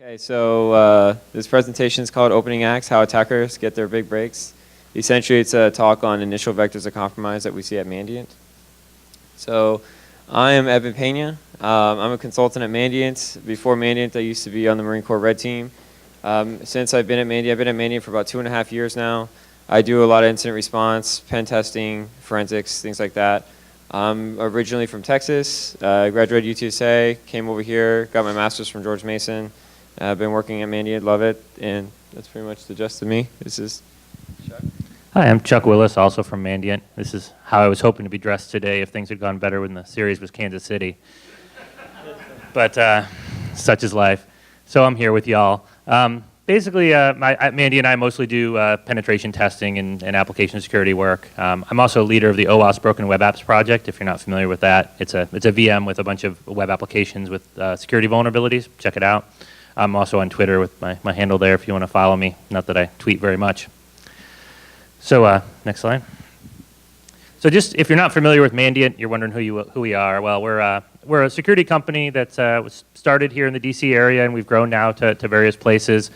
Okay, so this presentation is called Opening Acts, How Attackers Get Their Big Breaks. Essentially, it's a talk on initial vectors of compromise that we see at Mandiant. So I am Evan Pena. I'm a consultant at Mandiant. Before Mandiant, I used to be on the Marine Corps Red Team. Since I've been at Mandiant for about 2.5 years now. I do a lot of incident response, pen testing, forensics, things like that. I'm originally from Texas. I graduated UTSA, came over here, got my master's from George Mason. I've been working at Mandiant, love it, and that's pretty much the gist of me. This is Chuck. Hi, I'm Chuck Willis, also from Mandiant. This is how I was hoping to be dressed today if things had gone better when the series was Kansas City. But such is life. So I'm here with y'all. Basically, at Mandiant, I mostly do penetration testing and application security work. I'm also a leader of the OWASP Broken Web Apps project, if you're not familiar with that. It's a VM with a bunch of web applications with security vulnerabilities. Check it out. I'm also on Twitter with my handle there if you want to follow me. Not that I tweet very much. So next slide. So just if you're not familiar with Mandiant, you're wondering who we are. Well, we're a security company that was started here in the DC area, and we've grown now to various places.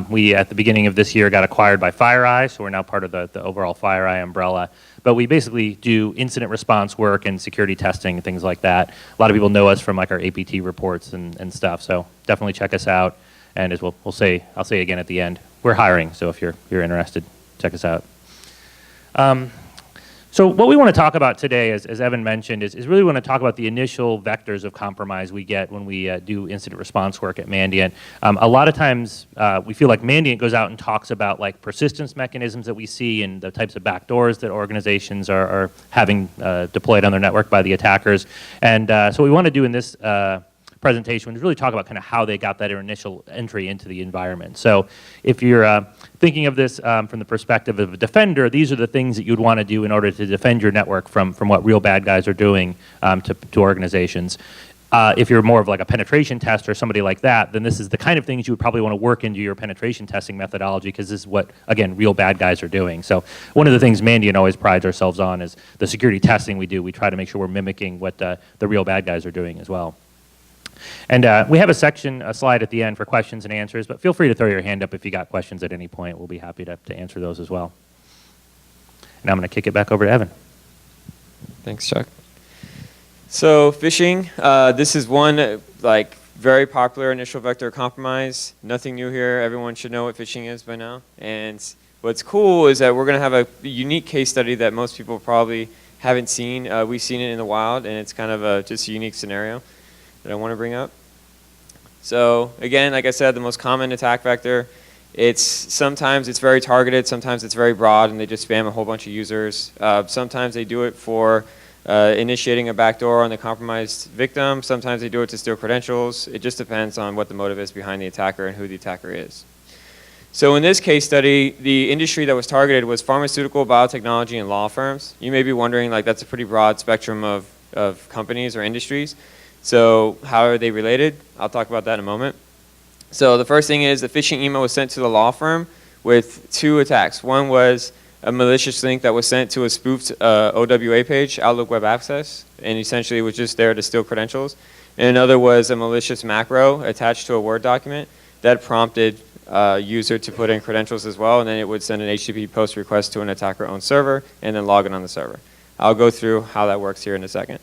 We, at the beginning of this year, got acquired by FireEye, so we're now part of the overall FireEye umbrella. But we basically do incident response work and security testing and things like that. A lot of people know us from like our APT reports and stuff, so definitely check us out. And as I'll say again at the end, we're hiring, so if you're interested, check us out. So what we want to talk about today, as Evan mentioned, is really want to talk about the initial vectors of compromise we get when we do incident response work at Mandiant. A lot of times we feel like Mandiant goes out and talks about like persistence mechanisms that we see and the types of backdoors that organizations are having deployed on their network by the attackers. And so what we want to do in this presentation is really talk about kind of how they got that initial entry into the environment. So if you're thinking of this from the perspective of a defender, these are the things that you'd want to do in order to defend your network from what real bad guys are doing to organizations. If you're more of like a penetration tester or somebody like that, then this is the kind of things you would probably want to work into your penetration testing methodology, because this is what, again, real bad guys are doing. So one of the things Mandiant always prides ourselves on is the security testing we do. We try to make sure we're mimicking what the real bad guys are doing as well. And we have a slide at the end for questions and answers, but feel free to throw your hand up if you got questions at any point. We'll be happy to answer those as well. And I'm going to kick it back over to Evan. Thanks, Chuck. So phishing, this is one like very popular initial vector compromise. Nothing new here. Everyone should know what phishing is by now. And what's cool is that we're going to have a unique case study that most people probably haven't seen. We've seen it in the wild, and it's kind of just a unique scenario that I want to bring up. So again, like I said, the most common attack vector, sometimes it's very targeted, sometimes it's very broad, and they just spam a whole bunch of users. Sometimes they do it for initiating a backdoor on the compromised victim. Sometimes they do it to steal credentials. It just depends on what the motive is behind the attacker and who the attacker is. So in this case study, the industry that was targeted was pharmaceutical, biotechnology, and law firms. You may be wondering, like, that's a pretty broad spectrum of companies or industries. So how are they related? I'll talk about that in a moment. So the first thing is the phishing email was sent to the law firm with 2 attacks. One was a malicious link that was sent to a spoofed OWA page, Outlook Web Access, and essentially was just there to steal credentials. And another was a malicious macro attached to a Word document that prompted a user to put in credentials as well, and then it would send an HTTP post request to an attacker-owned server and then log in on the server. I'll go through how that works here in a second.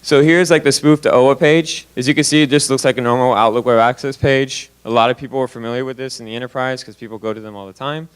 So here's like the spoofed OWA page. As you can see, it just looks like a normal Outlook Web Access page. A lot of people are familiar with this in the enterprise because people go to them all the time.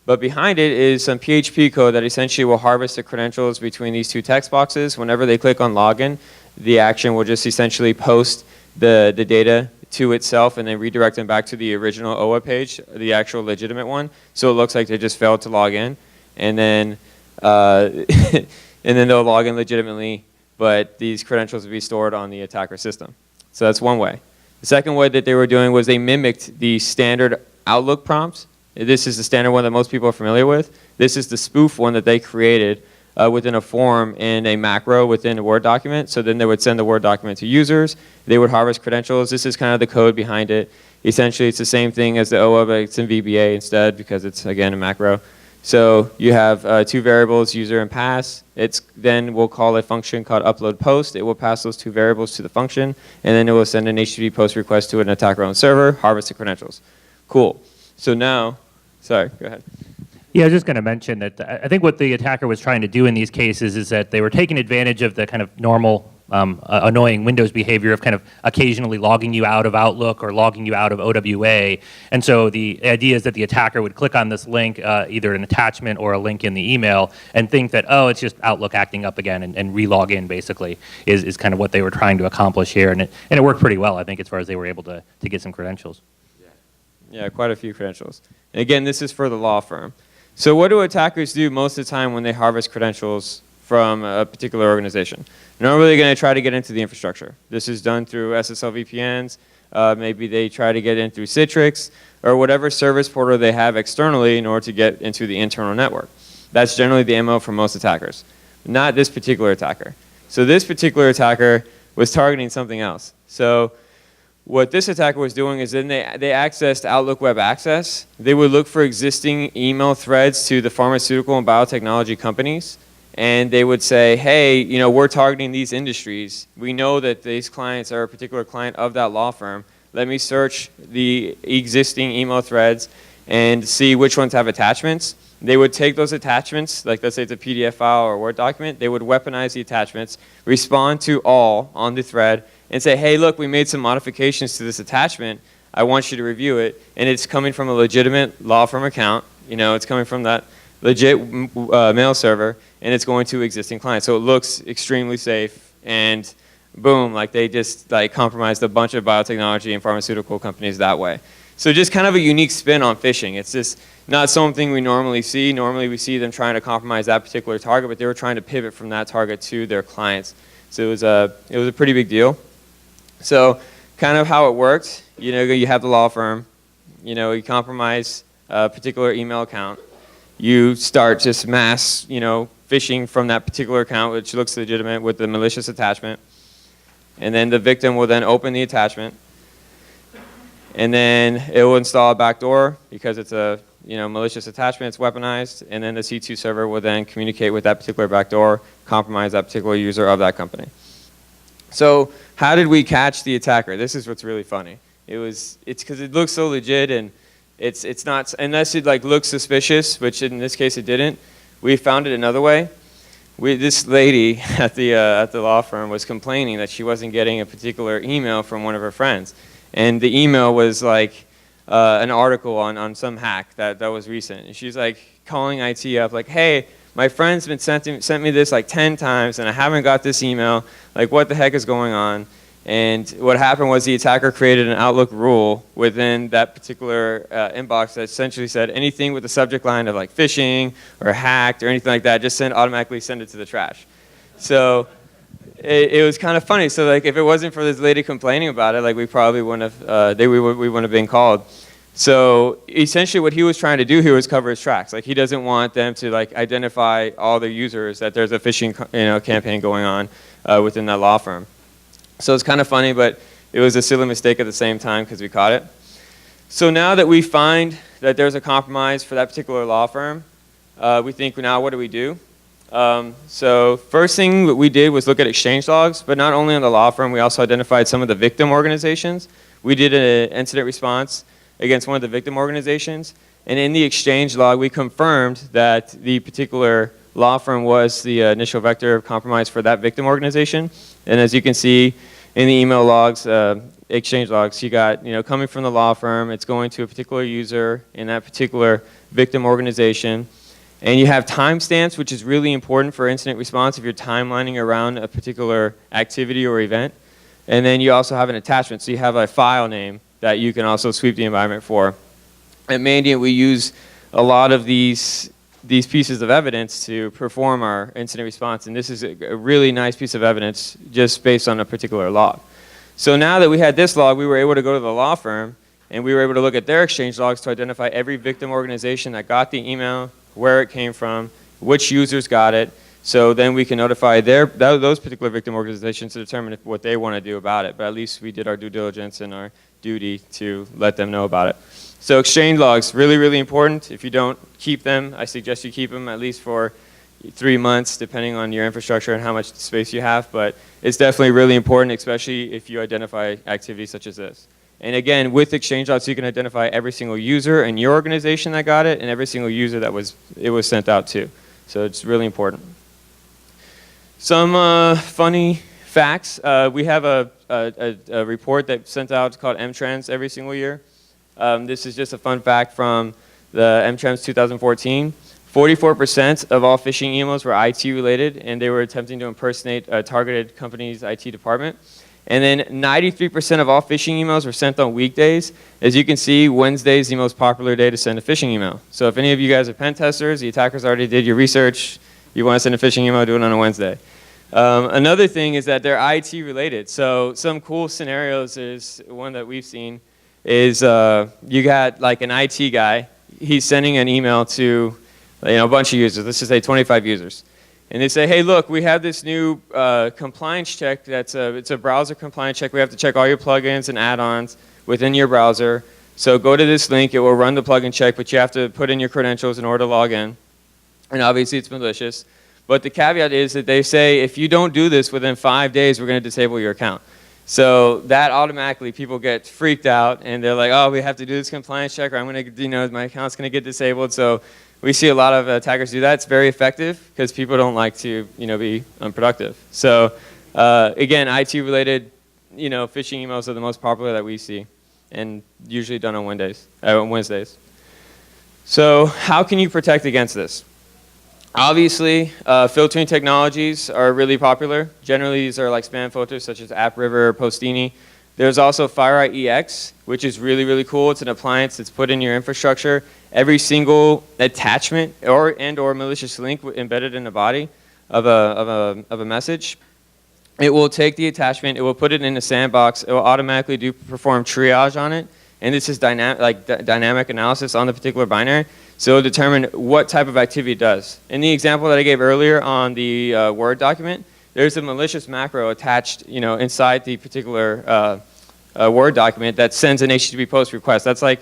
But behind it is some PHP code that essentially will harvest the credentials between these 2 text boxes. Whenever they click on login, the action will just essentially post the data to itself and then redirect them back to the original OWA page, the actual legitimate one. So it looks like they just failed to log in. And then, and then they'll log in legitimately, but these credentials will be stored on the attacker system. So that's one way. The second way that they were doing was they mimicked the standard Outlook prompts. This is the standard one that most people are familiar with. This is the spoof one that they created within a form in a macro within a Word document. So then they would send the Word document to users. They would harvest credentials. This is kind of the code behind it. Essentially, it's the same thing as the OWA, but it's in VBA instead because it's, again, a macro. So you have two variables, user and pass. Then we'll call a function called upload post. It will pass those two variables to the function, and then it will send an HTTP post request to an attacker-owned server, harvest the credentials. Cool. So now, sorry, go ahead. Yeah, I was just going to mention that I think what the attacker was trying to do in these cases is that they were taking advantage of the kind of normal annoying Windows behavior of kind of occasionally logging you out of Outlook or logging you out of OWA. And so the idea is that the attacker would click on this link, either an attachment or a link in the email, and think that, oh, it's just Outlook acting up again, and re-log in, basically, is kind of what they were trying to accomplish here. And it worked pretty well, I think, as far as they were able to get some credentials. Yeah, quite a few credentials. And again, this is for the law firm. So what do attackers do most of the time when they harvest credentials from a particular organization? Normally they're going to try to get into the infrastructure. This is done through SSL VPNs. Maybe they try to get in through Citrix or whatever service portal they have externally in order to get into the internal network. That's generally the MO for most attackers, not this particular attacker. So this particular attacker was targeting something else. So what this attacker was doing is then they accessed Outlook Web Access. They would look for existing email threads to the pharmaceutical and biotechnology companies, and they would say, hey, you know, we're targeting these industries. We know that these clients are a particular client of that law firm. Let me search the existing email threads and see which ones have attachments. They would take those attachments, like let's say it's a PDF file or a Word document, they would weaponize the attachments, respond to all on the thread, and say, hey, look, we made some modifications to this attachment. I want you to review it. And it's coming from a legitimate law firm account. You know, it's coming from that legit mail server, and it's going to existing clients. So it looks extremely safe, and boom, like they just like compromised a bunch of biotechnology and pharmaceutical companies that way. So just kind of a unique spin on phishing. It's just not something we normally see. Normally we see them trying to compromise that particular target, but they were trying to pivot from that target to their clients. So it was a pretty big deal. So kind of how it worked, you know, you have the law firm, you know, you compromise a particular email account. You start just mass, you know, phishing from that particular account, which looks legitimate with the malicious attachment. And then the victim will then open the attachment. And then it will install a backdoor because it's a, you know, malicious attachment, it's weaponized. And then the C2 server will then communicate with that particular backdoor, compromise that particular user of that company. So how did we catch the attacker? This is what's really funny. It's because it looks so legit, and it's not, unless it like looks suspicious, which in this case it didn't. We found it another way. This lady at the law firm was complaining that she wasn't getting a particular email from one of her friends, and the email was like an article on some hack that was recent. And she's like calling IT up, like, hey, my friend's been sent me this like 10 times, and I haven't got this email. Like, what the heck is going on? And what happened was the attacker created an Outlook rule within that particular inbox that essentially said anything with the subject line of like phishing or hacked or anything like that, just automatically send it to the trash. So it was kind of funny. So like if it wasn't for this lady complaining about it, like we probably wouldn't have, we wouldn't have been called. So essentially what he was trying to do here was cover his tracks. Like he doesn't want them to like identify all their users that there's a phishing campaign going on within that law firm. So it's kind of funny, but it was a silly mistake at the same time because we caught it. So now that we find that there's a compromise for that particular law firm, we think now what do we do? So first thing that we did was look at exchange logs, but not only on the law firm, we also identified some of the victim organizations. We did an incident response against one of the victim organizations, and in the exchange log we confirmed that the particular law firm was the initial vector of compromise for that victim organization. And as you can see in the email logs, exchange logs, you got, coming from the law firm, it's going to a particular user in that particular victim organization. And you have timestamps, which is really important for incident response if you're timelining around a particular activity or event. And then you also have an attachment, so you have a file name that you can also sweep the environment for. At Mandiant, we use a lot of these pieces of evidence to perform our incident response, and this is a really nice piece of evidence just based on a particular log. So now that we had this log, we were able to go to the law firm, and we were able to look at their exchange logs to identify every victim organization that got the email, where it came from, which users got it, So then we can notify those particular victim organizations to determine what they want to do about it. But at least we did our due diligence and our duty to let them know about it. So exchange logs, really, really important. If you don't keep them, I suggest you keep them at least for 3 months, depending on your infrastructure and how much space you have. But it's definitely really important, especially if you identify activities such as this. And again, with exchange logs, you can identify every single user in your organization that got it and every single user that it was sent out to. So it's really important. Some funny facts. We have a report that's sent out called M-Trends every single year. This is just a fun fact from the M-Trends 2014. 44% of all phishing emails were IT related, and they were attempting to impersonate a targeted company's IT department. And then 93% of all phishing emails were sent on weekdays. As you can see, Wednesday is the most popular day to send a phishing email. So if any of you guys are pen testers, the attackers already did your research, you want to send a phishing email, do it on a Wednesday. Another thing is that they're IT related. So some cool scenarios is one that we've seen is you got like an IT guy, he's sending an email to a bunch of users, let's just say 25 users. And they say, hey, look, we have this new compliance check it's a browser compliance check. We have to check all your plugins and add-ons within your browser. So go to this link, it will run the plugin check, but you have to put in your credentials in order to log in. And obviously it's malicious. But the caveat is that they say, if you don't do this within 5 days, we're going to disable your account. So that automatically, people get freaked out, and they're like, oh, we have to do this compliance check, or I'm going to, my account's going to get disabled. So we see a lot of attackers do that. It's very effective because people don't like to, be unproductive. So again, IT-related, phishing emails are the most popular that we see, and usually done on Wednesdays. So how can you protect against this? Obviously, filtering technologies are really popular. Generally, these are like spam filters such as AppRiver or Postini. There's also FireEye EX, which is really, really cool. It's an appliance that's put in your infrastructure. Every single attachment or malicious link embedded in the body of a message, it will take the attachment, it will put it in a sandbox, it will automatically perform triage on it, and this is dynamic analysis on the particular binary. So it'll determine what type of activity it does. In the example that I gave earlier on the Word document, there's a malicious macro attached, inside the particular Word document that sends an HTTP post request. That's like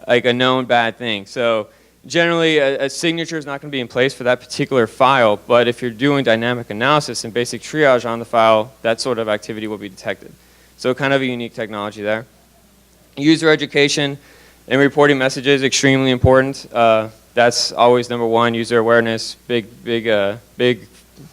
a known bad thing. So generally, a signature is not going to be in place for that particular file, but if you're doing dynamic analysis and basic triage on the file, that sort of activity will be detected. So kind of a unique technology there. User education and reporting messages, extremely important. That's always number one, user awareness, big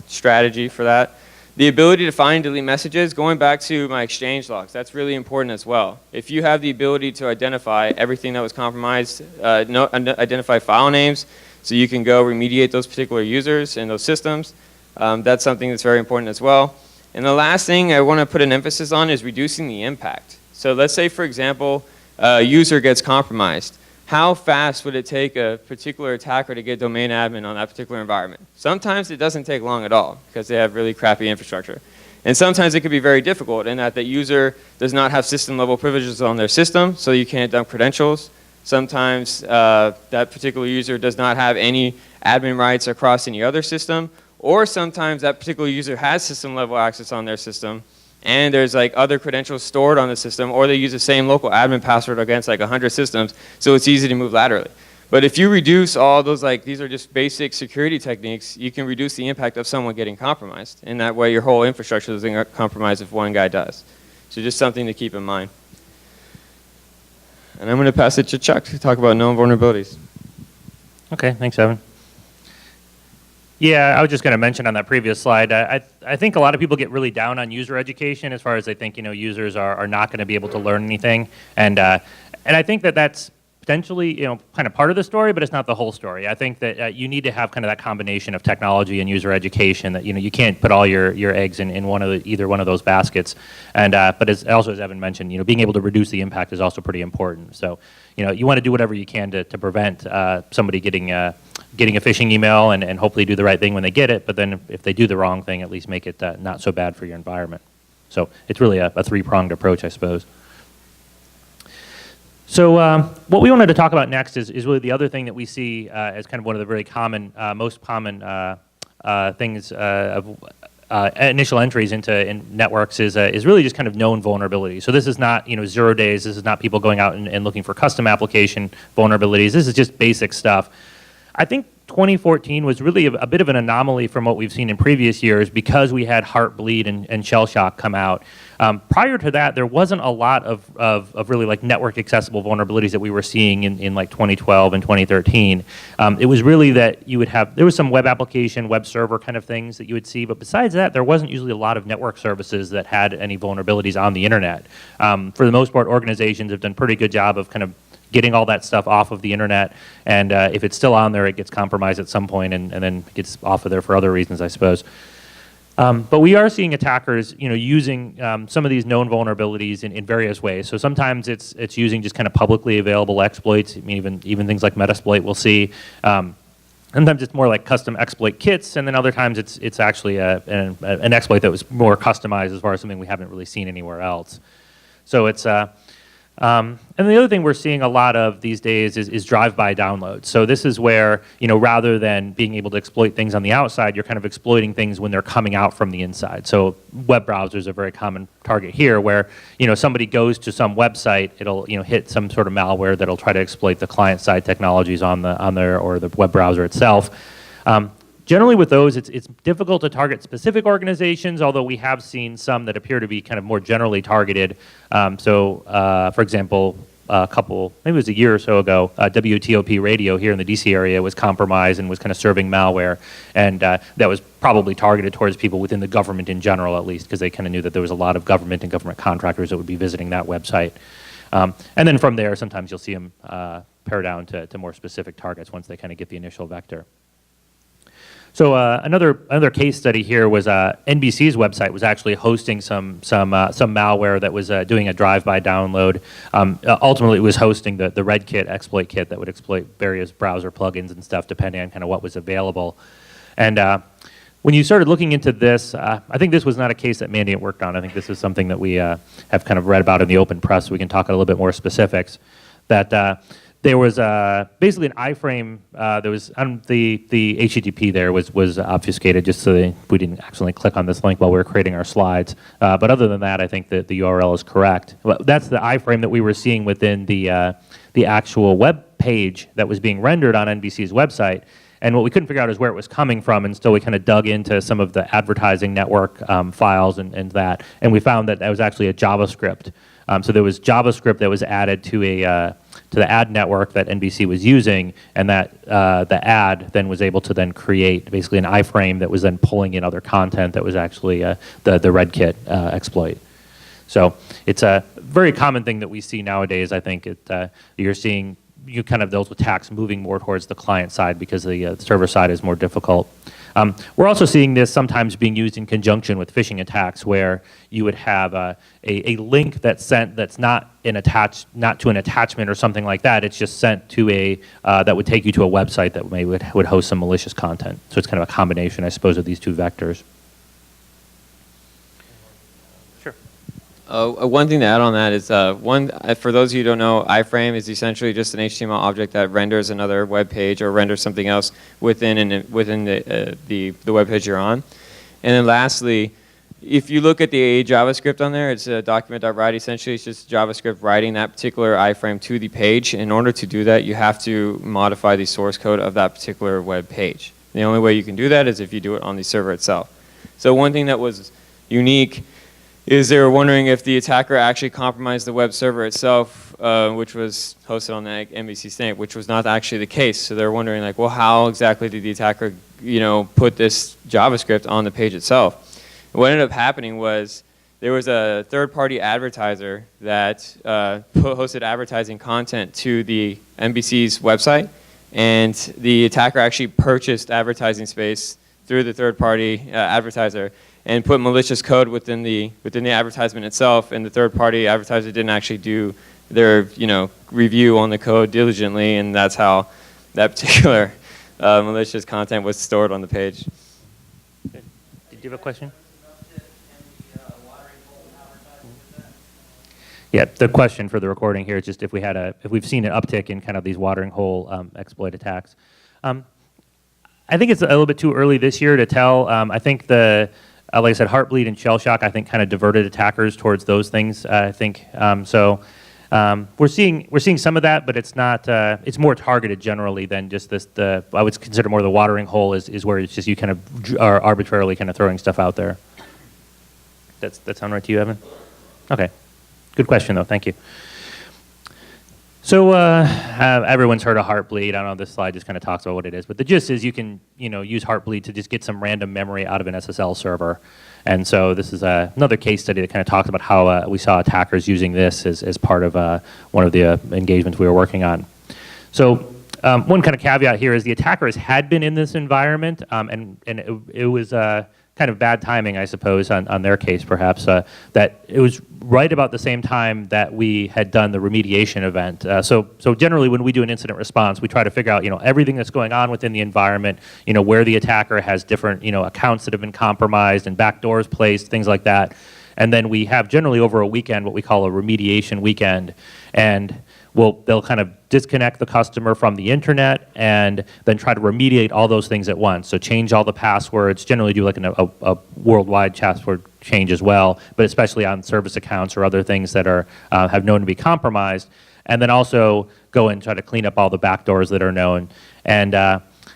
strategy for that. The ability to find and delete messages, going back to my exchange logs, that's really important as well. If you have the ability to identify everything that was compromised, identify file names, so you can go remediate those particular users and those systems, that's something that's very important as well. And the last thing I want to put an emphasis on is reducing the impact. So let's say, for example, a user gets compromised. How fast would it take a particular attacker to get domain admin on that particular environment? Sometimes it doesn't take long at all because they have really crappy infrastructure. And sometimes it can be very difficult in that the user does not have system level privileges on their system, so you can't dump credentials. Sometimes that particular user does not have any admin rights across any other system, or sometimes that particular user has system level access on their system, and there's like other credentials stored on the system, or they use the same local admin password against like 100 systems, so it's easy to move laterally. But if you reduce all those, these are just basic security techniques, you can reduce the impact of someone getting compromised. And that way your whole infrastructure doesn't get compromised if one guy does. So just something to keep in mind. And I'm going to pass it to Chuck to talk about known vulnerabilities. Okay, thanks, Evan. Yeah, I was just going to mention on that previous slide, I think a lot of people get really down on user education as far as they think, users are not going to be able to learn anything. And I think that that's potentially, kind of part of the story, but it's not the whole story. I think that you need to have kind of that combination of technology and user education that, you can't put all your eggs in either one of those baskets. And, but as Evan mentioned, being able to reduce the impact is also pretty important. So, you want to do whatever you can to prevent somebody getting a phishing email and hopefully do the right thing when they get it, but then if they do the wrong thing, at least make it not so bad for your environment. So it's really a three-pronged approach, I suppose. So what we wanted to talk about next is really the other thing that we see as kind of one of the very common, most common things initial entries into networks is really just kind of known vulnerabilities. So this is not 0 days. This is not people going out and looking for custom application vulnerabilities. This is just basic stuff. I think 2014 was really a bit of an anomaly from what we've seen in previous years because we had HeartBleed and Shell Shock come out. Prior to that, there wasn't a lot of really like network accessible vulnerabilities that we were seeing in like 2012 and 2013. It was really that you would have, there was some web application, web server kind of things that you would see, but besides that, there wasn't usually a lot of network services that had any vulnerabilities on the internet. For the most part, organizations have done a pretty good job of kind of getting all that stuff off of the internet, and if it's still on there, it gets compromised at some point and then gets off of there for other reasons, I suppose. But we are seeing attackers, using some of these known vulnerabilities in various ways. So sometimes it's using just kind of publicly available exploits. I mean, even things like Metasploit we'll see. Sometimes it's more like custom exploit kits, and then other times it's actually an exploit that was more customized as far as something we haven't really seen anywhere else. So it's and the other thing we're seeing a lot of these days is drive-by downloads. So this is where, rather than being able to exploit things on the outside, you're kind of exploiting things when they're coming out from the inside. So web browsers are a very common target here where, somebody goes to some website, it'll, hit some sort of malware that'll try to exploit the client-side technologies on there or the web browser itself. Generally with those, it's difficult to target specific organizations, although we have seen some that appear to be kind of more generally targeted. For example, maybe it was a year or so ago, WTOP radio here in the DC area was compromised and was kind of serving malware. And that was probably targeted towards people within the government in general, at least, because they kind of knew that there was a lot of government and government contractors that would be visiting that website. And then from there, sometimes you'll see them pare down to more specific targets once they kind of get the initial vector. So another case study here was NBC's website was actually hosting some malware that was doing a drive-by download. Ultimately, it was hosting the Red Kit exploit kit that would exploit various browser plugins and stuff depending on kind of what was available. And when you started looking into this, I think this was not a case that Mandiant worked on. I think this is something that we have kind of read about in the open press. So we can talk a little bit more specifics. That there was basically an iframe. There was the HTTP there was obfuscated just so we didn't accidentally click on this link while we were creating our slides. But other than that, I think that the URL is correct. Well, that's the iframe that we were seeing within the actual web page that was being rendered on NBC's website. And what we couldn't figure out is where it was coming from, and still we kind of dug into some of the advertising network files and that, and we found that was actually a JavaScript. So there was JavaScript that was added to the ad network that NBC was using, and that the ad then was able to then create basically an iframe that was then pulling in other content that was actually the Red Kit exploit. So it's a very common thing that we see nowadays. I think you're seeing kind of those attacks moving more towards the client side because the server side is more difficult. We're also seeing this sometimes being used in conjunction with phishing attacks, where you would have a link that's sent that's not to an attachment or something like that. It's just sent to that would take you to a website that would host some malicious content. So it's kind of a combination, I suppose, of these two vectors. One thing to add on that is, for those of you who don't know, iframe is essentially just an HTML object that renders another web page or renders something else within the web page you're on. And then lastly, if you look at the JavaScript on there, it's a document.write. Essentially, it's just JavaScript writing that particular iframe to the page. In order to do that, you have to modify the source code of that particular web page. The only way you can do that is if you do it on the server itself. So one thing that was unique is they were wondering if the attacker actually compromised the web server itself, which was hosted on the NBC snake, which was not actually the case. So they're wondering, like, well, how exactly did the attacker, put this JavaScript on the page itself? And what ended up happening was there was a third-party advertiser that hosted advertising content to the NBC's website, and the attacker actually purchased advertising space through the third-party advertiser and put malicious code within the advertisement itself, and the third-party advertiser didn't actually do their review on the code diligently, and that's how that particular malicious content was stored on the page. Did you have a question? Yeah, the question for the recording here is just if we've seen an uptick in kind of these watering hole exploit attacks. I think it's a little bit too early this year to tell. I think like I said, HeartBleed and shell shock, I think, kind of diverted attackers towards those things. I think we're seeing some of that, but it's not. It's more targeted generally than just this. I would consider more the watering hole is where it's just you kind of are arbitrarily kind of throwing stuff out there. That sound right to you, Evan? Okay, good question though. Thank you. So everyone's heard of HeartBleed. I don't know, this slide just kind of talks about what it is, but the gist is you can use HeartBleed to just get some random memory out of an SSL server. And so this is another case study that kind of talks about how we saw attackers using this as part of one of the engagements we were working on. So one kind of caveat here is the attackers had been in this environment, and it was kind of bad timing, I suppose, on their case perhaps, that it was right about the same time that we had done the remediation event. So generally when we do an incident response, we try to figure out everything that's going on within the environment, where the attacker has different accounts that have been compromised and backdoors placed, things like that. And then we have generally over a weekend what we call a remediation weekend. And they'll kind of disconnect the customer from the internet and then try to remediate all those things at once. So change all the passwords, generally do like a worldwide password change as well, but especially on service accounts or other things that are have known to be compromised. And then also go and try to clean up all the backdoors that are known. And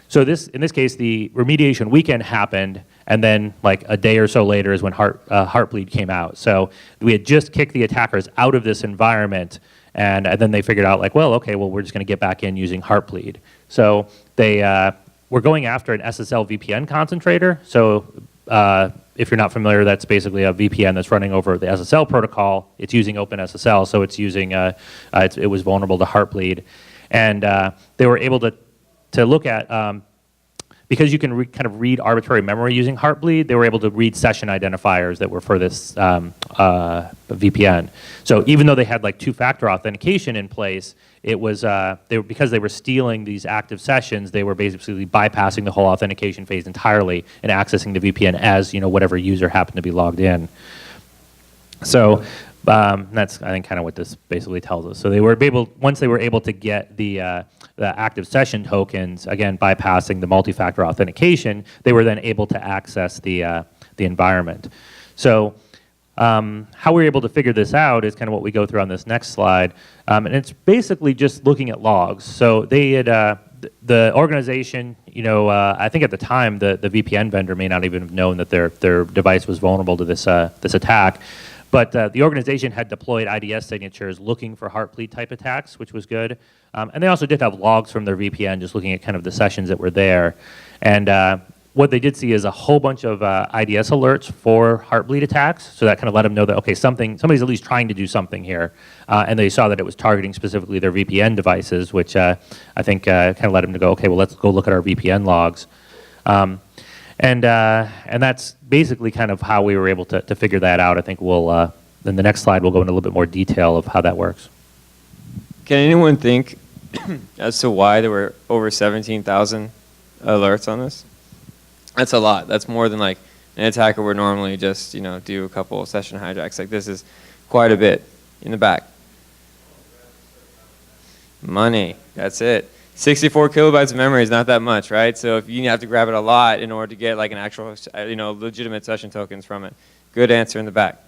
so in this case, the remediation weekend happened, and then like a day or so later is when HeartBleed came out. So we had just kicked the attackers out of this environment, and then they figured out like, well, okay, we're just going to get back in using HeartBleed. So they were going after an SSL VPN concentrator. So if you're not familiar, that's basically a VPN that's running over the SSL protocol. It's using OpenSSL, so it's using it was vulnerable to HeartBleed, and they were able to look at. Because you can kind of read arbitrary memory using HeartBleed, they were able to read session identifiers that were for this VPN. So even though they had like two-factor authentication in place, it was because they were stealing these active sessions, they were basically bypassing the whole authentication phase entirely and accessing the VPN as whatever user happened to be logged in. So that's I think kind of what this basically tells us. So they were once they were able to get the active session tokens, again bypassing the multi-factor authentication, they were then able to access the environment. So how we're able to figure this out is kind of what we go through on this next slide, and it's basically just looking at logs. So they had the organization, I think at the time the VPN vendor may not even have known that their device was vulnerable to this attack. But the organization had deployed IDS signatures looking for HeartBleed type attacks, which was good. And they also did have logs from their VPN, just looking at kind of the sessions that were there. And what they did see is a whole bunch of IDS alerts for HeartBleed attacks. So that kind of let them know that, okay, somebody's at least trying to do something here. And they saw that it was targeting specifically their VPN devices, which I think kind of led them to go, okay, well, let's go look at our VPN logs. And that's basically kind of how we were able to figure that out. I think we'll, in the next slide, we'll go into a little bit more detail of how that works. Can anyone think as to why there were over 17,000 alerts on this? That's a lot. That's more than like an attacker would normally just, do a couple session hijacks. Like this is quite a bit in the back. Money, that's it. 64 kilobytes of memory is not that much, right? So if you have to grab it a lot in order to get like an actual, legitimate session tokens from it. Good answer in the back.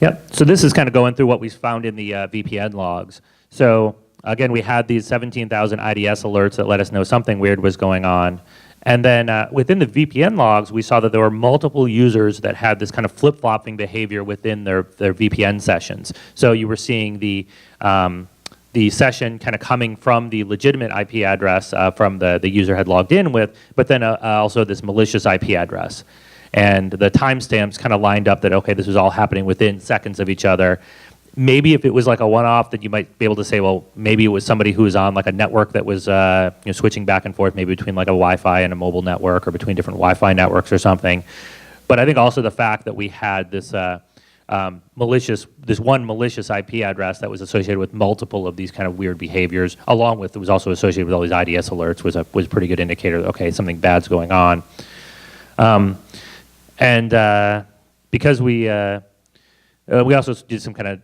Yep, so this is kind of going through what we found in the VPN logs. So again, we had these 17,000 IDS alerts that let us know something weird was going on. And then within the VPN logs, we saw that there were multiple users that had this kind of flip-flopping behavior within their VPN sessions. So you were seeing the session kind of coming from the legitimate IP address from the user had logged in with, but then also this malicious IP address. And the timestamps kind of lined up that, okay, this was all happening within seconds of each other. Maybe if it was like a one-off, then you might be able to say, well, maybe it was somebody who was on like a network that was switching back and forth, maybe between like a Wi-Fi and a mobile network, or between different Wi-Fi networks or something. But I think also the fact that we had this one malicious IP address that was associated with multiple of these kind of weird behaviors, along with it was also associated with all these IDS alerts, was a pretty good indicator that, okay, something bad's going on. Because we also did some kind of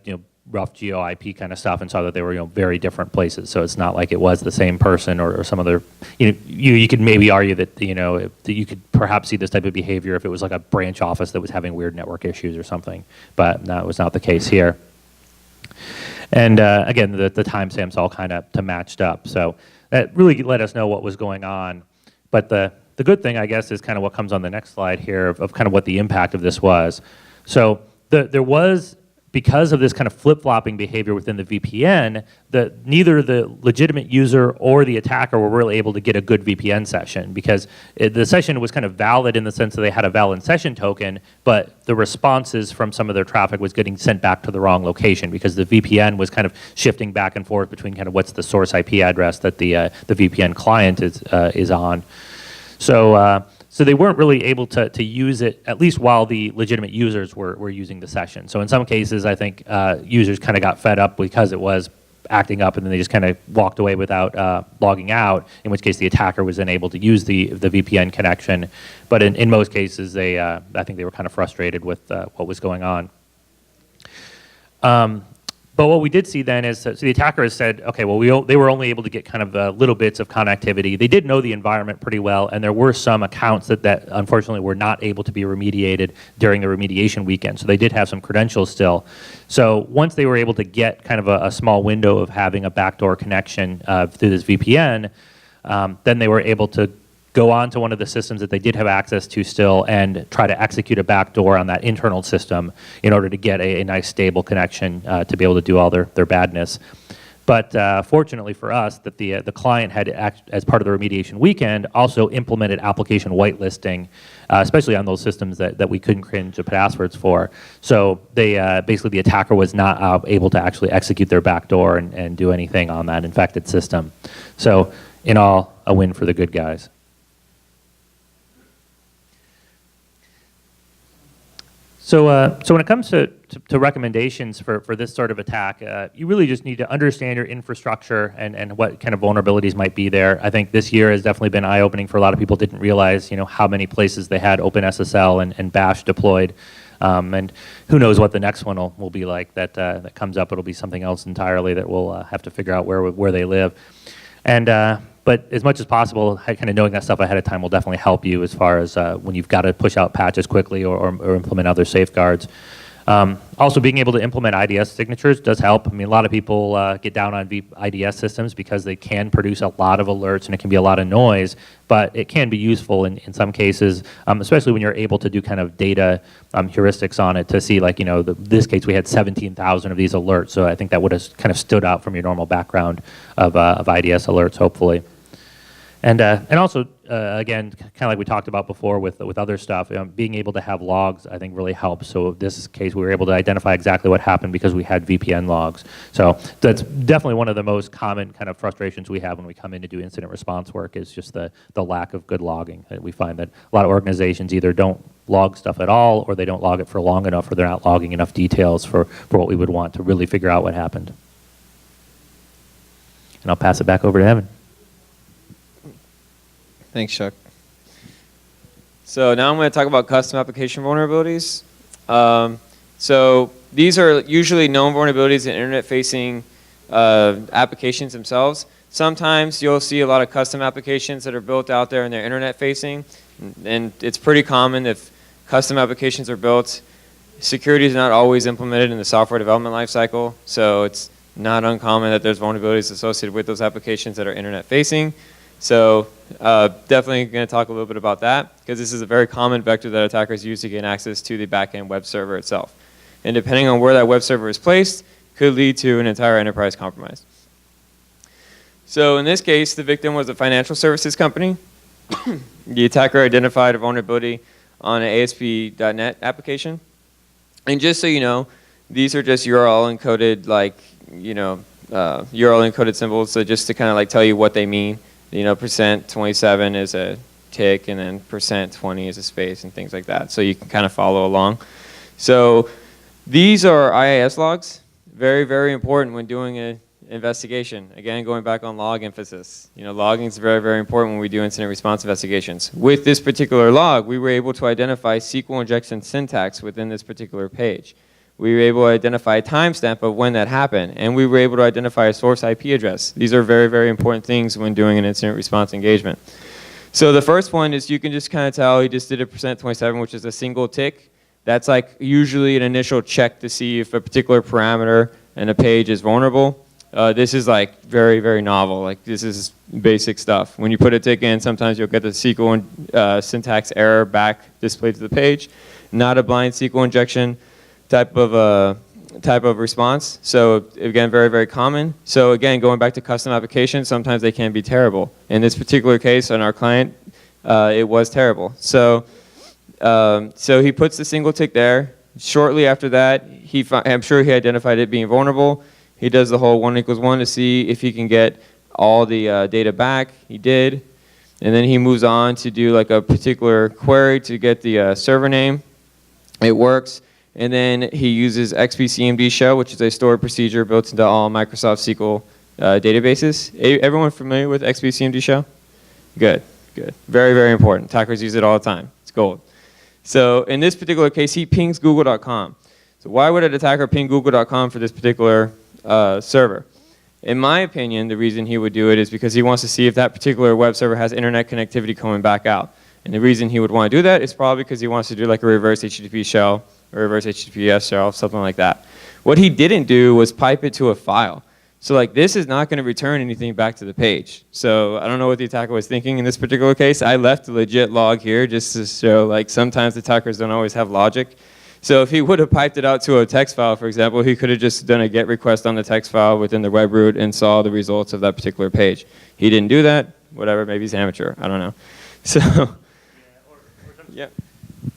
rough geo-IP kind of stuff and saw that they were very different places. So it's not like it was the same person or some other. You could maybe argue that that you could perhaps see this type of behavior if it was like a branch office that was having weird network issues or something, but that was not the case here. And again, the timestamps all kind of matched up. So that really let us know what was going on. But the good thing, I guess, is kind of what comes on the next slide here of kind of what the impact of this was. So there was, because of this kind of flip-flopping behavior within the VPN, neither the legitimate user or the attacker were really able to get a good VPN session, because the session was kind of valid in the sense that they had a valid session token, but the responses from some of their traffic was getting sent back to the wrong location because the VPN was kind of shifting back and forth between kind of what's the source IP address that the VPN client is on. So they weren't really able to use it, at least while the legitimate users were using the session. So in some cases, I think users kind of got fed up because it was acting up, and then they just kind of walked away without logging out, in which case the attacker was then able to use the VPN connection. But in most cases, I think they were kind of frustrated with what was going on. But what we did see then is, so the attackers said, okay, well, they were only able to get kind of little bits of connectivity. They did know the environment pretty well, and there were some accounts that unfortunately were not able to be remediated during the remediation weekend. So they did have some credentials still. So once they were able to get kind of a small window of having a backdoor connection through this VPN, then they were able to go on to one of the systems that they did have access to still and try to execute a backdoor on that internal system in order to get a nice stable connection to be able to do all their badness. But fortunately for us, that the client had, as part of the remediation weekend, also implemented application whitelisting, especially on those systems that we couldn't change the passwords for. So they basically, the attacker was not able to actually execute their backdoor and do anything on that infected system. So in all, a win for the good guys. So when it comes to recommendations for this sort of attack, you really just need to understand your infrastructure and what kind of vulnerabilities might be there. I think this year has definitely been eye-opening for a lot of people. Didn't realize how many places they had OpenSSL and Bash deployed. And who knows what the next one will be like that comes up. It'll be something else entirely that we'll have to figure out where they live. And but as much as possible, kind of knowing that stuff ahead of time will definitely help you as far as when you've got to push out patches quickly or implement other safeguards. Also, being able to implement IDS signatures does help. I mean, a lot of people get down on IDS systems because they can produce a lot of alerts and it can be a lot of noise, but it can be useful in some cases, especially when you're able to do kind of data heuristics on it to see, like, this case we had 17,000 of these alerts, so I think that would have kind of stood out from your normal background of IDS alerts, hopefully. And also, again, kind of like we talked about before with other stuff, being able to have logs, I think, really helps. So in this case, we were able to identify exactly what happened because we had VPN logs. So that's definitely one of the most common kind of frustrations we have when we come in to do incident response work, is just the lack of good logging. We find that a lot of organizations either don't log stuff at all, or they don't log it for long enough, or they're not logging enough details for what we would want to really figure out what happened. And I'll pass it back over to Evan. Thanks, Chuck. So now I'm going to talk about custom application vulnerabilities. So these are usually known vulnerabilities in internet-facing applications themselves. Sometimes you'll see a lot of custom applications that are built out there and they're internet-facing, and it's pretty common if custom applications are built. Security is not always implemented in the software development lifecycle, so it's not uncommon that there's vulnerabilities associated with those applications that are internet-facing. So definitely going to talk a little bit about that, because this is a very common vector that attackers use to gain access to the backend web server itself. And depending on where that web server is placed, could lead to an entire enterprise compromise. So in this case, the victim was a financial services company. The attacker identified a vulnerability on an ASP.NET application. And just so you know, these are just URL encoded, URL encoded symbols, so just to kind of like tell you what they mean. %27 is a tick, and then %20 is a space, and things like that. So you can kind of follow along. So these are IIS logs. Very, very important when doing an investigation. Again, going back on log emphasis. Logging is very, very important when we do incident response investigations. With this particular log, we were able to identify SQL injection syntax within this particular page. we were able to identify a timestamp of when that happened, and we were able to identify a source IP address. These are very, very important things when doing an incident response engagement. So the first one is you can just kind of tell he just did a %27, which is a single tick. That's like usually an initial check to see if a particular parameter in a page is vulnerable. This is like very, very novel. Like this is basic stuff. When you put a tick in, sometimes you'll get the SQL syntax error back displayed to the page. Not a blind SQL injection type of response. So again, very, very common. So again, going back to custom applications, sometimes they can be terrible. In this particular case on our client, it was terrible. So he puts the single tick there. Shortly after that, I'm sure he identified it being vulnerable. He does the whole 1 = 1 to see if he can get all the data back. He did. And then he moves on to do like a particular query to get the server name. It works. And then he uses XPCMD shell, which is a stored procedure built into all Microsoft SQL databases. Everyone familiar with XPCMD shell? Good, good. Very, very important. Attackers use it all the time. It's gold. So in this particular case, he pings google.com. So why would an attacker ping google.com for this particular server? In my opinion, the reason he would do it is because he wants to see if that particular web server has internet connectivity coming back out. And the reason he would want to do that is probably because he wants to do like a reverse HTTP shell or reverse HTTPS shell, something like that. What he didn't do was pipe it to a file. So like this is not going to return anything back to the page. So I don't know what the attacker was thinking in this particular case. I left a legit log here just to show like sometimes attackers don't always have logic. So if he would have piped it out to a text file, for example, he could have just done a GET request on the text file within the web root and saw the results of that particular page. He didn't do that. Whatever, maybe he's amateur. I don't know. So, yeah.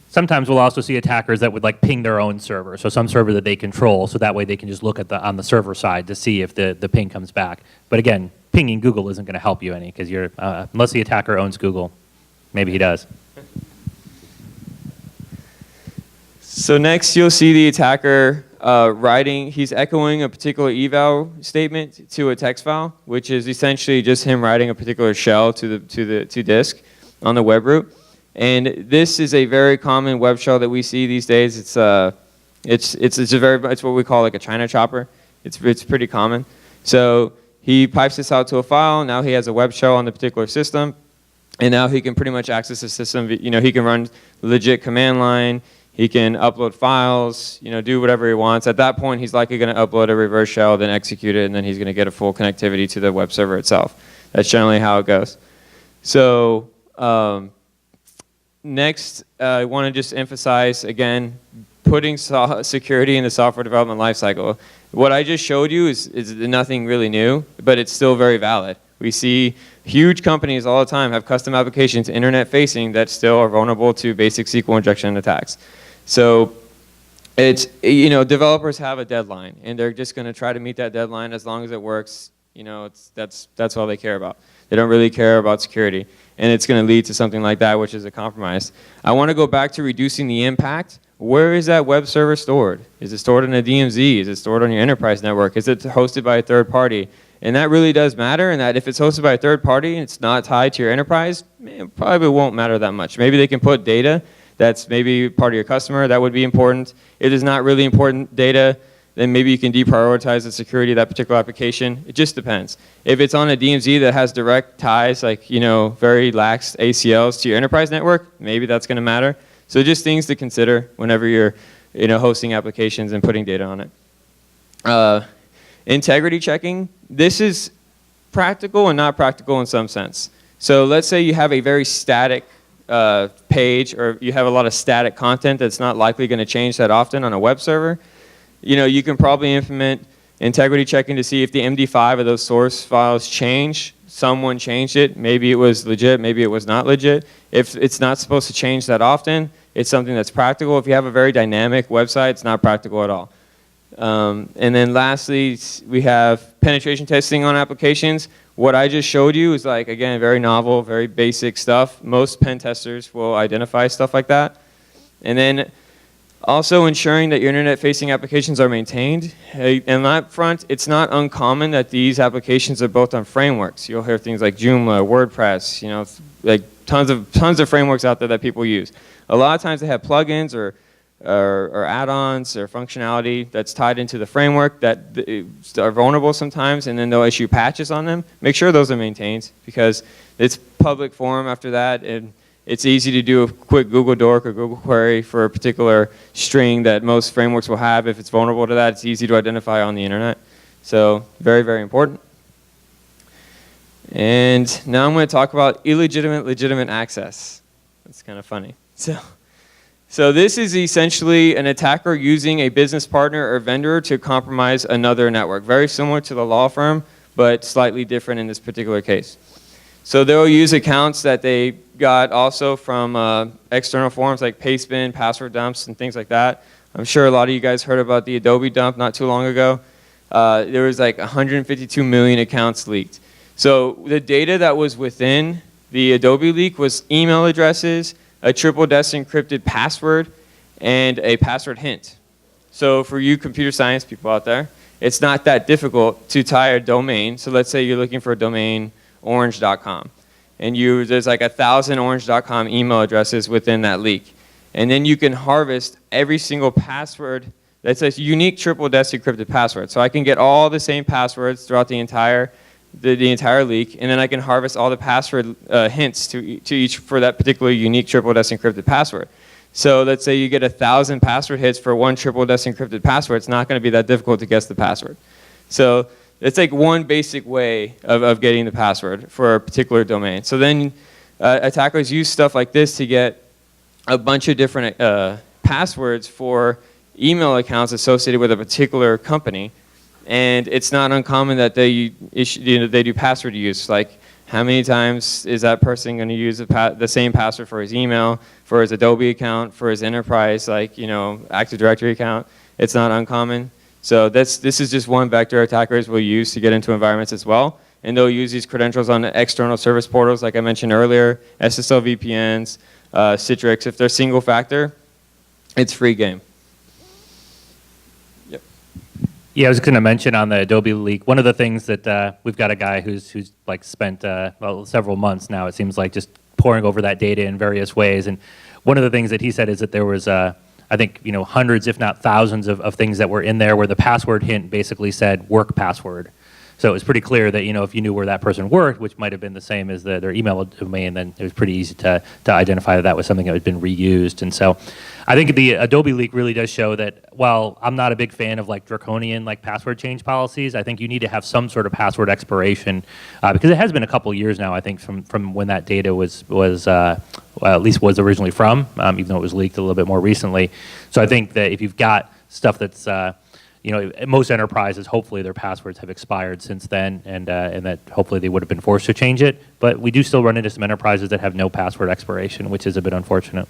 Sometimes we'll also see attackers that would like ping their own server, so some server that they control, so that way they can just look at on the server side to see if the ping comes back. But again, pinging Google isn't going to help you any because you're unless the attacker owns Google, maybe he does. So next you'll see the attacker he's echoing a particular eval statement to a text file, which is essentially just him writing a particular shell to disk on the web root. And this is a very common web shell that we see these days. It's what we call like a China chopper. It's pretty common. So he pipes this out to a file. Now he has a web shell on the particular system, and now he can pretty much access the system. You know, he can run legit command line. He can upload files. You know, do whatever he wants. At that point, he's likely going to upload a reverse shell, then execute it, and then he's going to get a full connectivity to the web server itself. That's generally how it goes. So. Next, I want to just emphasize, again, putting security in the software development lifecycle. What I just showed you is nothing really new, but it's still very valid. We see huge companies all the time have custom applications, internet-facing, that still are vulnerable to basic SQL injection attacks. So it's, you know, developers have a deadline, and they're just going to try to meet that deadline as long as it works. You know, that's all they care about. They don't really care about security. And it's going to lead to something like that, which is a compromise. I want to go back to reducing the impact. Where is that web server stored? Is it stored in a DMZ? Is it stored on your enterprise network? Is it hosted by a third party? And that really does matter, and that if it's hosted by a third party and it's not tied to your enterprise, it probably won't matter that much. Maybe they can put data that's maybe part of your customer. That would be important. If it is not really important data, then maybe you can deprioritize the security of that particular application. It just depends. If it's on a DMZ that has direct ties, like, you know, very lax ACLs to your enterprise network, maybe that's going to matter. So just things to consider whenever you're, you know, hosting applications and putting data on it. Integrity checking. This is practical and not practical in some sense. So let's say you have a very static page, or you have a lot of static content that's not likely going to change that often on a web server. You know, you can probably implement integrity checking to see if the MD5 of those source files change. Someone changed it. Maybe it was legit. Maybe it was not legit. If it's not supposed to change that often, it's something that's practical. If you have a very dynamic website, it's not practical at all. And then lastly, we have penetration testing on applications. What I just showed you is, like, again, very novel, very basic stuff. Most pen testers will identify stuff like that. And then also ensuring that your internet-facing applications are maintained. And that front, it's not uncommon that these applications are built on frameworks. You'll hear things like Joomla, WordPress, you know, like tons of frameworks out there that people use. A lot of times they have plugins or or add-ons or functionality that's tied into the framework that are vulnerable sometimes, and then they'll issue patches on them. Make sure those are maintained, because it's public forum after that, and it's easy to do a quick Google dork or Google query for a particular string that most frameworks will have. If it's vulnerable to that, it's easy to identify on the internet. So very, very important. And now I'm going to talk about illegitimate, legitimate access. That's kind of funny. So this is essentially an attacker using a business partner or vendor to compromise another network. Very similar to the law firm, but slightly different in this particular case. So they'll use accounts that they got also from external forums like Pastebin, password dumps, and things like that. I'm sure a lot of you guys heard about the Adobe dump not too long ago. There was like 152 million accounts leaked. So the data that was within the Adobe leak was email addresses, a triple-desk encrypted password, and a password hint. So for you computer science people out there, it's not that difficult to tie a domain. So let's say you're looking for a domain, orange.com, and there's like 1,000 orange.com email addresses within that leak. And then you can harvest every single password that's a unique triple-desk encrypted password. So I can get all the same passwords throughout the entire leak, and then I can harvest all the password hints to each for that particular unique triple-desk encrypted password. So let's say you get 1,000 password hits for one triple-desk encrypted password. It's not going to be that difficult to guess the password. So it's like one basic way of getting the password for a particular domain. So then attackers use stuff like this to get a bunch of different passwords for email accounts associated with a particular company. And it's not uncommon that they do password use. Like, how many times is that person going to use the same password for his email, for his Adobe account, for his enterprise, like, Active Directory account? It's not uncommon. So this is just one vector attackers will use to get into environments as well. And they'll use these credentials on external service portals, like I mentioned earlier, SSL VPNs, Citrix. If they're single factor, it's free game. Yeah, I was going to mention on the Adobe leak, one of the things that we've got a guy who's like spent several months now, it seems like, just poring over that data in various ways. And one of the things that he said is that there was, I think, hundreds, if not thousands of things that were in there where the password hint basically said work password. So it was pretty clear that, if you knew where that person worked, which might have been the same as their email domain, then it was pretty easy to identify that was something that had been reused. And so I think the Adobe leak really does show that while I'm not a big fan of like draconian like password change policies, I think you need to have some sort of password expiration because it has been a couple years now, I think, from when that data was at least was originally from, even though it was leaked a little bit more recently. So I think that if you've got stuff that's most enterprises, hopefully their passwords have expired since then, and that hopefully they would have been forced to change it. But we do still run into some enterprises that have no password expiration, which is a bit unfortunate.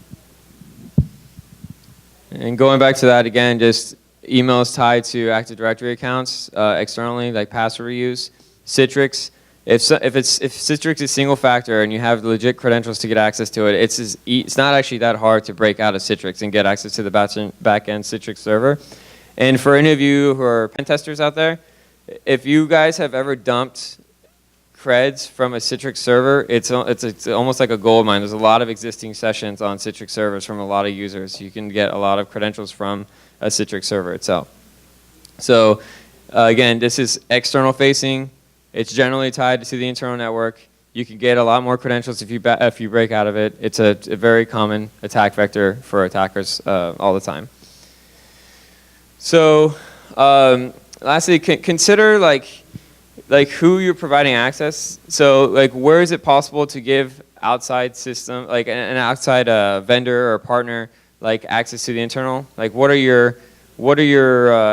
And going back to that again, just emails tied to Active Directory accounts externally, like password reuse, Citrix. If Citrix is single factor and you have legit credentials to get access to it, it's not actually that hard to break out of Citrix and get access to the back-end Citrix server. And for any of you who are pen testers out there, if you guys have ever dumped creds from a Citrix server, it's almost like a gold mine. There's a lot of existing sessions on Citrix servers from a lot of users. You can get a lot of credentials from a Citrix server itself. So again, this is external facing. It's generally tied to the internal network. You can get a lot more credentials if you break out of it. It's a very common attack vector for attackers all the time. So lastly, consider like who you're providing access. So like where is it possible to give outside system, like an outside vendor or partner, like access to the internal? Like what are your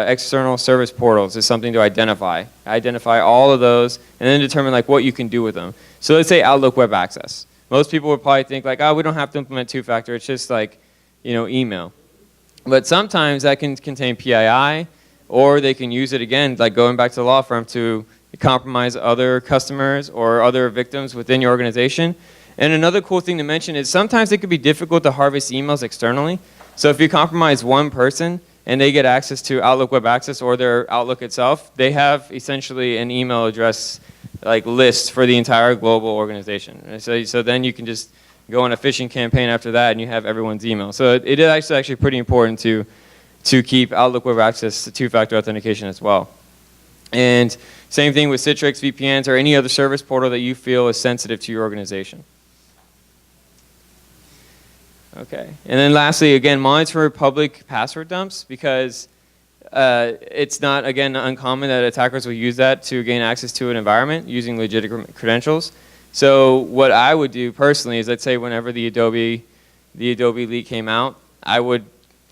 external service portals is something to identify. Identify all of those and then determine like what you can do with them. So let's say Outlook Web Access. Most people would probably think like, oh, we don't have to implement two-factor. It's just like, email. But sometimes that can contain PII, or they can use it again, like going back to the law firm, to compromise other customers or other victims within your organization. And another cool thing to mention is sometimes it could be difficult to harvest emails externally. So if you compromise one person and they get access to Outlook Web Access or their Outlook itself, they have essentially an email address like list for the entire global organization. And so then you can just go on a phishing campaign after that, and you have everyone's email. So it is actually pretty important to keep Outlook Web Access to two-factor authentication as well. And same thing with Citrix, VPNs, or any other service portal that you feel is sensitive to your organization. Okay, and then lastly, again, monitor public password dumps, because it's not, again, uncommon that attackers will use that to gain access to an environment using legitimate credentials. So what I would do personally is, let's say whenever the Adobe leak came out, I would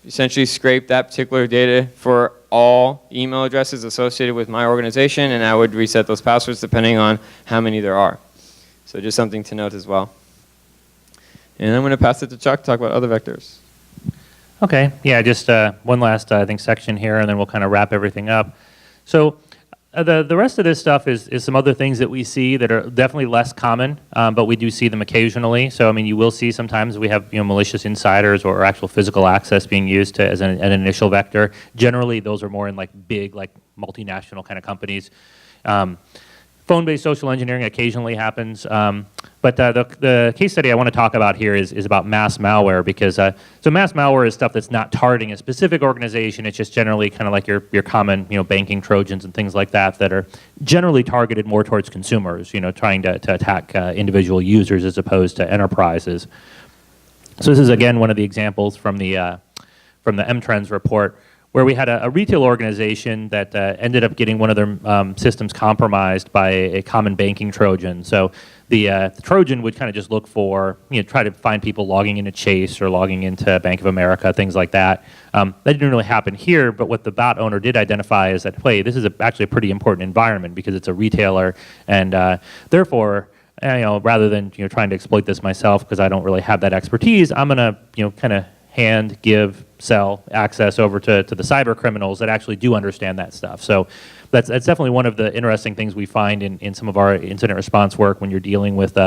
essentially scrape that particular data for all email addresses associated with my organization, and I would reset those passwords depending on how many there are. So just something to note as well. And I'm going to pass it to Chuck to talk about other vectors. Okay, yeah, just one last, I think, section here, and then we'll kind of wrap everything up. So the rest of this stuff is some other things that we see that are definitely less common, but we do see them occasionally. So I mean, you will see sometimes we have malicious insiders or actual physical access being used as an initial vector. Generally, those are more in like big, like multinational kind of companies. Phone-based social engineering occasionally happens, but the case study I want to talk about here is about mass malware, because so mass malware is stuff that's not targeting a specific organization. It's just generally kind of like your common banking trojans and things like that that are generally targeted more towards consumers, trying to attack individual users as opposed to enterprises. So this is again one of the examples from the M-Trends report, where we had a retail organization that ended up getting one of their systems compromised by a common banking Trojan. So the Trojan would kind of just look for, try to find people logging into Chase or logging into Bank of America, things like that. That didn't really happen here, but what the bot owner did identify is that, hey, this is actually a pretty important environment because it's a retailer, and therefore, rather than trying to exploit this myself because I don't really have that expertise, I'm gonna kind of sell access over to the cyber criminals that actually do understand that stuff. So that's definitely one of the interesting things we find in some of our incident response work when you're dealing with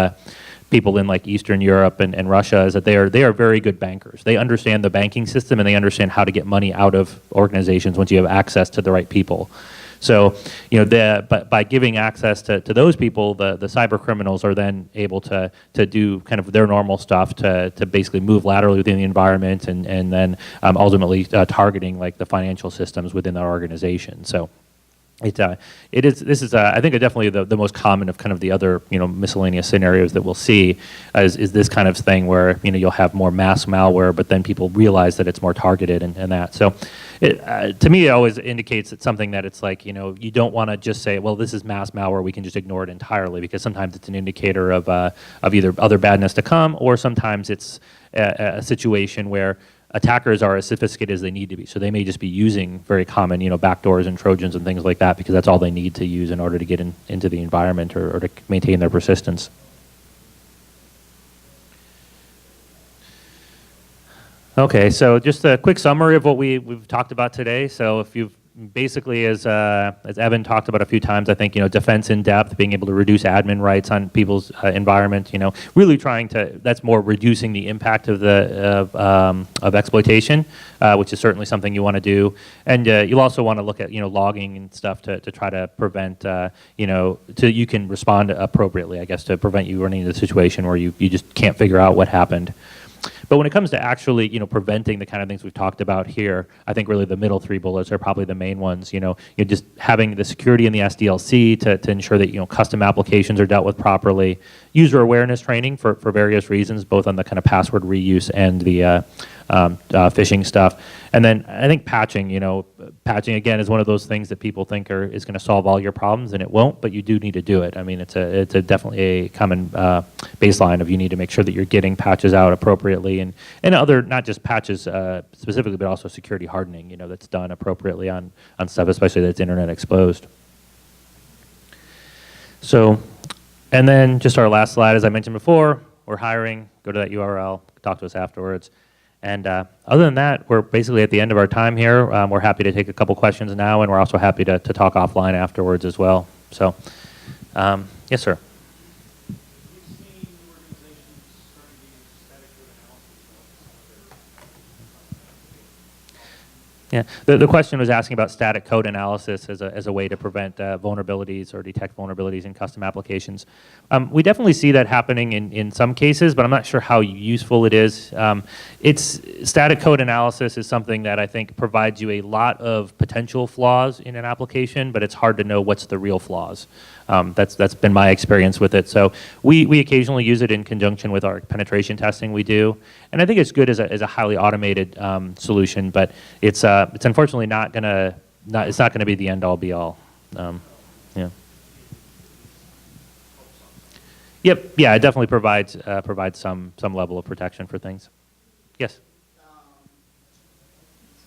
people in like Eastern Europe and Russia, is that they are very good bankers. They understand the banking system, and they understand how to get money out of organizations once you have access to the right people. So, but by giving access to those people, the cyber criminals are then able to do kind of their normal stuff to basically move laterally within the environment, and then ultimately targeting like the financial systems within their organization. So this is I think definitely the most common of kind of the other miscellaneous scenarios that we'll see is this kind of thing where you'll have more mass malware, but then people realize that it's more targeted and that. So to me, it always indicates it's something that it's like, you don't want to just say, well, this is mass malware, we can just ignore it entirely, because sometimes it's an indicator of either other badness to come, or sometimes it's a situation where attackers are as sophisticated as they need to be. So they may just be using very common, backdoors and Trojans and things like that, because that's all they need to use in order to get into the environment or to maintain their persistence. Okay, so just a quick summary of what we've talked about today. So if you've basically, as Evan talked about a few times, I think, defense in depth, being able to reduce admin rights on people's environment, really trying to, that's more reducing the impact of of exploitation, which is certainly something you want to do. And you'll also want to look at, logging and stuff to try to prevent, you can respond appropriately, I guess, to prevent you running into the situation where you just can't figure out what happened. But when it comes to actually, preventing the kind of things we've talked about here, I think really the middle three bullets are probably the main ones. You're just having the security in the SDLC to ensure that custom applications are dealt with properly. User awareness training for various reasons, both on the kind of password reuse and the phishing stuff. And then I think patching, patching again is one of those things that people think is going to solve all your problems, and it won't, but you do need to do it. I mean, it's definitely a common baseline of you need to make sure that you're getting patches out appropriately, and other, not just patches specifically, but also security hardening, that's done appropriately on stuff, especially that's internet exposed. So, and then just our last slide, as I mentioned before, we're hiring. Go to that URL, talk to us afterwards. And other than that, we're basically at the end of our time here. We're happy to take a couple questions now, and we're also happy to talk offline afterwards as well. So, yes, sir. Yeah, the question was asking about static code analysis as a way to prevent vulnerabilities or detect vulnerabilities in custom applications. We definitely see that happening in some cases, but I'm not sure how useful it is. Static code analysis is something that I think provides you a lot of potential flaws in an application, but it's hard to know what's the real flaws. That's been my experience with it. So we occasionally use it in conjunction with our penetration testing we do, and I think it's good as a highly automated solution. But it's unfortunately not gonna be the end all be all. Yeah. Yep. Yeah. It definitely provides some level of protection for things. Yes.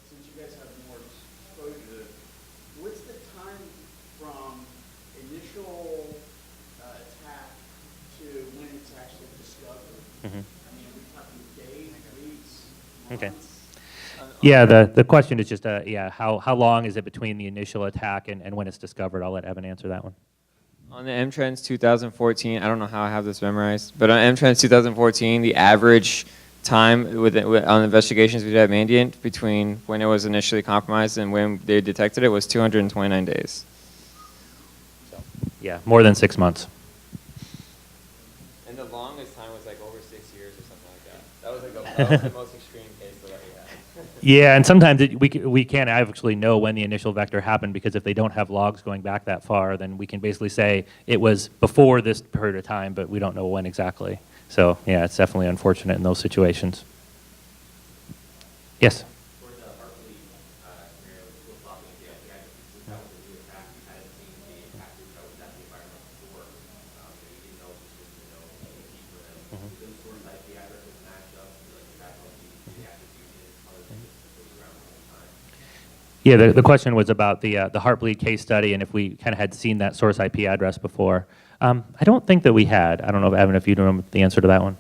Since you guys have more exposure, what's the time from initial attack to when it's actually discovered? Mm-hmm. I mean, are we talking days, weeks, Okay. months? Yeah, the question is just, how long is it between the initial attack and when it's discovered? I'll let Evan answer that one. On the M-Trends 2014, I don't know how I have this memorized, but on M-Trends 2014, the average time on investigations we did at Mandiant between when it was initially compromised and when they detected it was 229 days. Yeah, more than 6 months. And the longest time was like over 6 years or something like that. That was the most extreme case that we had. Yeah, and sometimes we can't actually know when the initial vector happened, because if they don't have logs going back that far, then we can basically say it was before this period of time, but we don't know when exactly. So yeah, it's definitely unfortunate in those situations. Yes? For the HeartBleed scenario, with blocking the API, that was a new attack. You hadn't seen the attack that was at the environment before. You didn't know if it was just any key for them. Did those source IP addresses match up to like the back on the attribution, other than just goes around all the time? Yeah, the question was about the HeartBleed case study and if we kind of had seen that source IP address before. I don't think that we had. I don't know, Evan, if you know the answer to that one.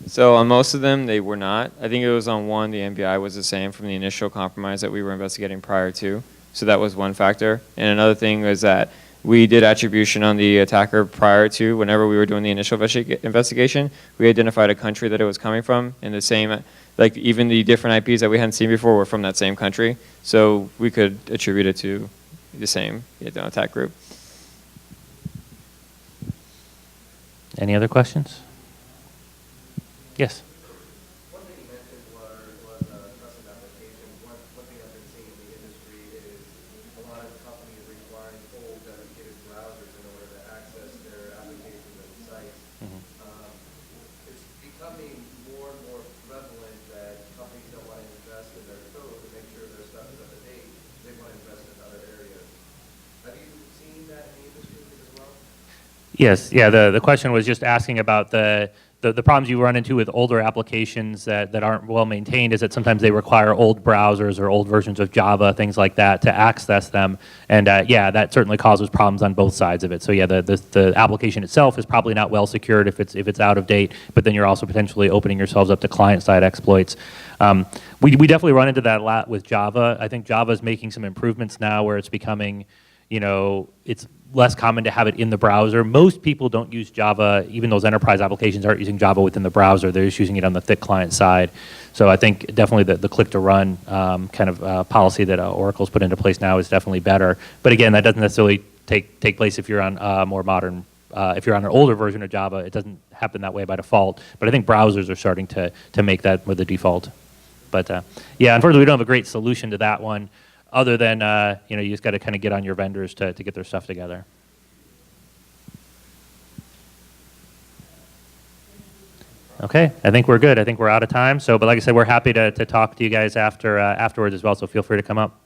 So on most of them, they were not. I think it was on one, the MBI was the same from the initial compromise that we were investigating prior to. So that was one factor. And another thing was that we did attribution on the attacker prior to, whenever we were doing the initial investigation, we identified a country that it was coming from, and the same, like even the different IPs that we hadn't seen before were from that same country. So we could attribute it to the same attack group. Any other questions? Yes. One thing you mentioned was custom applications. One thing I've been seeing in the industry is a lot of companies requiring full dedicated browsers in order to access their applications and sites. It's becoming more and more prevalent that companies don't want to invest in their code to make sure their stuff is up to date. They want to invest in other areas. Have you seen that in the industry as well? Yes, yeah, the question was just asking about the problems you run into with older applications that aren't well maintained, is that sometimes they require old browsers or old versions of Java, things like that, to access them. And yeah, that certainly causes problems on both sides of it. So yeah, the application itself is probably not well secured if it's out of date, but then you're also potentially opening yourselves up to client-side exploits. We definitely run into that a lot with Java. I think Java is making some improvements now where it's becoming, it's less common to have it in the browser. Most people don't use Java, even those enterprise applications aren't using Java within the browser. They're just using it on the thick client side. So I think definitely the click to run kind of policy that Oracle's put into place now is definitely better. But again, that doesn't necessarily take place if you're on more modern, if you're on an older version of Java. It doesn't happen that way by default. But I think browsers are starting to make that with the default. But yeah, unfortunately, we don't have a great solution to that one, other than you just got to kind of get on your vendors to get their stuff together. Okay, I think we're good. I think we're out of time. So, but like I said, we're happy to talk to you guys afterwards as well. So feel free to come up.